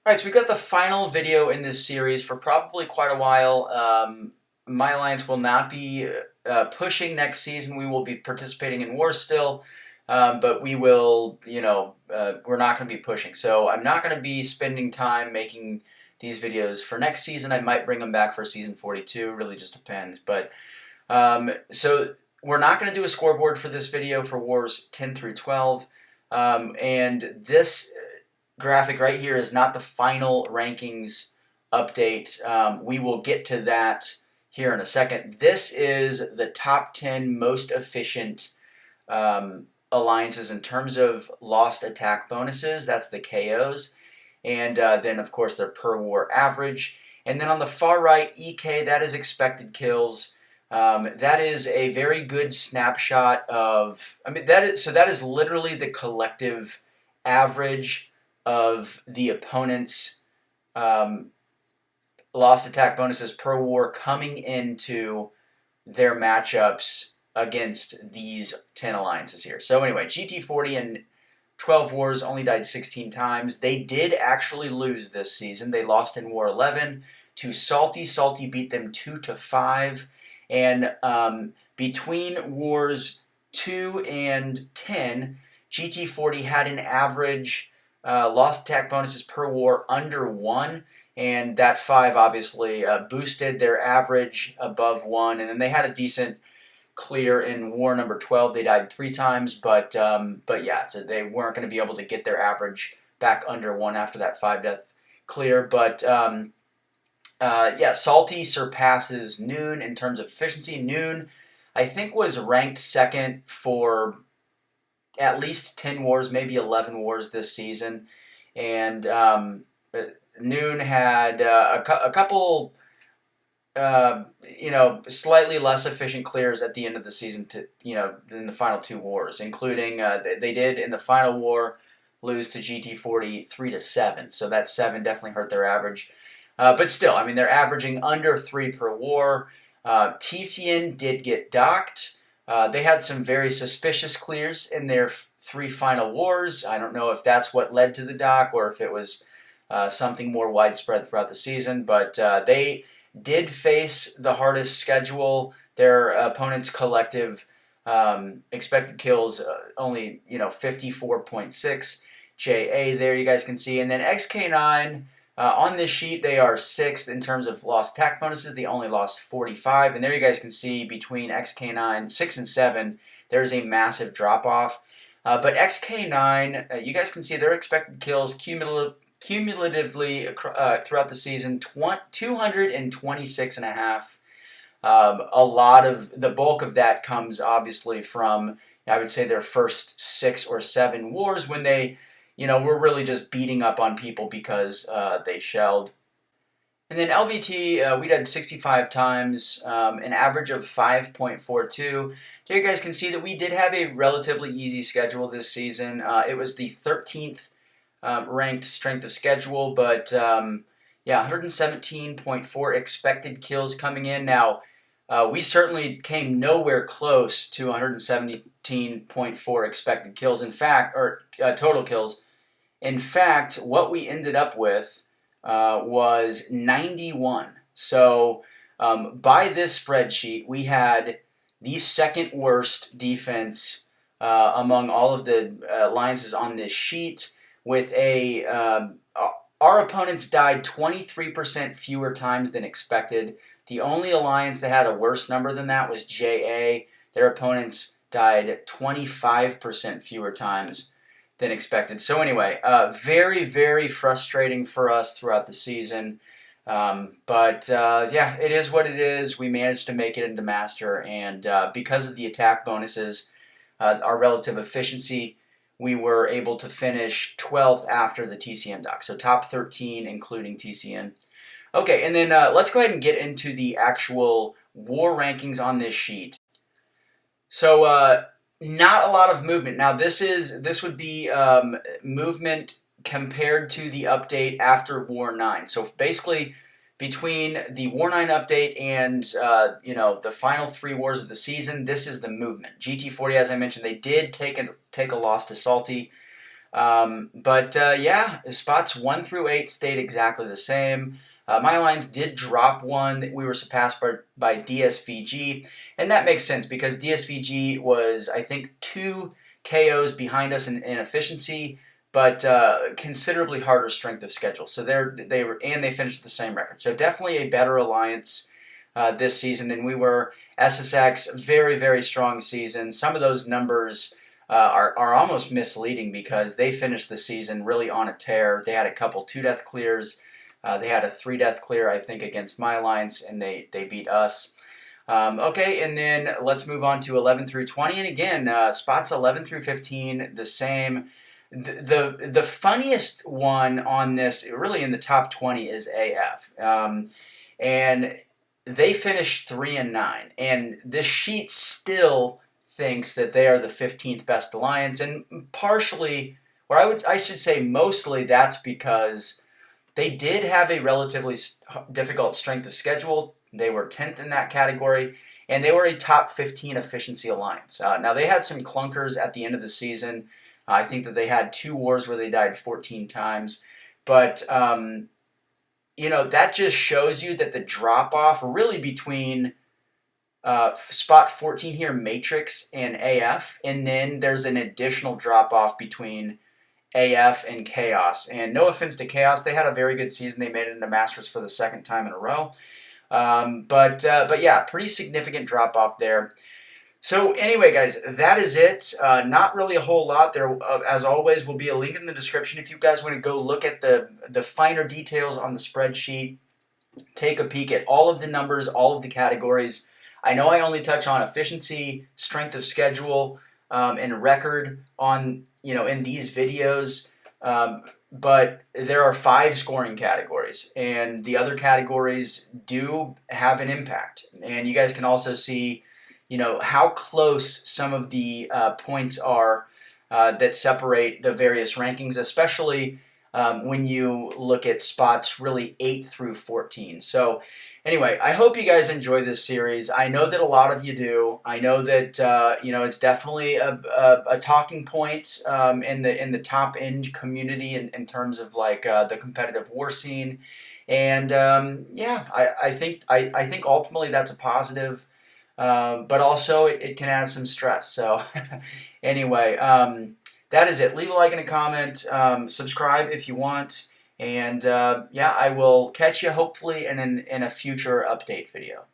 Alright, so we got the final video in this series for probably quite a while. My Alliance will not be pushing next season. We will be participating in wars still, but we will, we're not going to be pushing. So I'm not going to be spending time making these videos for next season. I might bring them back for season 42, really just depends. But so we're not going to do a scoreboard for this video for wars 10 through 12. And this graphic right here is not the final rankings update. We will get to that here in a second. This is the top 10 most efficient alliances in terms of lost attack bonuses. That's the KOs. And then, of course, their per war average. And then on the far right, EK, that is expected kills. That is a very good snapshot of, that is literally the collective average of the opponent's lost attack bonuses per war coming into their matchups against these 10 alliances here. So anyway, GT40 in 12 wars only died 16 times. They did actually lose this season. They lost in War 11 to Salty. Salty beat them 2-5. And between Wars 2 and 10, GT40 had an average lost attack bonuses per war under 1, and that 5 obviously boosted their average above 1, and then they had a decent clear in war number 12. They died 3 times, but yeah, so they weren't going to be able to get their average back under 1 after that 5-death clear. But yeah, Salty surpasses Noon in terms of efficiency. Noon, I think, was ranked second for at least 10 wars, maybe 11 wars this season. And Noon had a couple, slightly less efficient clears at the end of the season than the final 2 wars, including they did in the final war lose to GT40 3-7. So that 7 definitely hurt their average. But still, they're averaging under 3 per war. TCN did get docked. They had some very suspicious clears in their 3 final wars. I don't know if that's what led to the dock or if it was something more widespread throughout the season, but they did face the hardest schedule. Their opponent's collective expected kills only 54.6 JA there, you guys can see. And then XK9, on this sheet, they are 6th in terms of lost attack bonuses. They only lost 45. And there you guys can see between XK9, 6 and 7, there's a massive drop-off. But XK9, you guys can see their expected kills cumulatively throughout the season, 226.5. A lot of the bulk of that comes obviously from, I would say, their first 6 or 7 wars when they we're really just beating up on people because they shelled. And then LVT, we died 65 times, an average of 5.42. There you guys can see that we did have a relatively easy schedule this season. It was the 13th ranked strength of schedule, but yeah, 117.4 expected kills coming in. Now, we certainly came nowhere close to 117.4 expected kills. In fact, or total kills. In fact, what we ended up with was 91. So by this spreadsheet, we had the second worst defense among all of the alliances on this sheet, with our opponents died 23% fewer times than expected. The only alliance that had a worse number than that was JA. Their opponents died 25% fewer times than expected. So anyway, very, very frustrating for us throughout the season. But yeah, it is what it is. We managed to make it into Master, and because of the attack bonuses, our relative efficiency, we were able to finish 12th after the TCN dock. So top 13, including TCN. Okay, and then let's go ahead and get into the actual war rankings on this sheet. So not a lot of movement. Now this would be movement compared to the update after War 9. So basically, between the War 9 update and the final 3 wars of the season, this is the movement. GT40, as I mentioned, they did take a loss to Salty. Yeah, spots 1 through 8 stayed exactly the same. My lines did drop one. We were surpassed by DSVG, and that makes sense because DSVG was, I think, 2 KOs behind us in efficiency, but considerably harder strength of schedule. So they finished the same record. So definitely a better alliance this season than we were. SSX, very, very strong season. Some of those numbers are almost misleading because they finished the season really on a tear. They had a couple 2-death clears. They had a 3-death clear, I think, against my lines, and they beat us. Okay, and then let's move on to 11 through 20. And again, spots 11 through 15, the same. The funniest one on this, really in the top 20, is AF. And they finished 3 and 9. And this sheet still thinks that they are the 15th best alliance, and partially, or I should say mostly, that's because they did have a relatively difficult strength of schedule. They were 10th in that category, and they were a top 15 efficiency alliance. Now, they had some clunkers at the end of the season. I think that they had 2 wars where they died 14 times. But, that just shows you that the drop-off really between spot 14 here, Matrix, and AF, and then there's an additional drop-off between AF and Chaos. And no offense to Chaos, they had a very good season. They made it into Masters for the 2nd time in a row. But yeah, pretty significant drop off there. So anyway, guys, that is it. Not really a whole lot there. As always, will be a link in the description if you guys want to go look at the finer details on the spreadsheet. Take a peek at all of the numbers, all of the categories. I know I only touch on efficiency, strength of schedule, and record on in these videos. But there are 5 scoring categories, and the other categories do have an impact. And you guys can also see, how close some of the points are that separate the various rankings, especially when you look at spots really 8 through 14. So anyway, I hope you guys enjoy this series. I know that a lot of you do. I know that it's definitely a talking point in the top end community in terms of like the competitive war scene, and I think ultimately that's a positive, but also it can add some stress. So anyway. That is it. Leave a like and a comment. Subscribe if you want. And I will catch you hopefully in a future update video.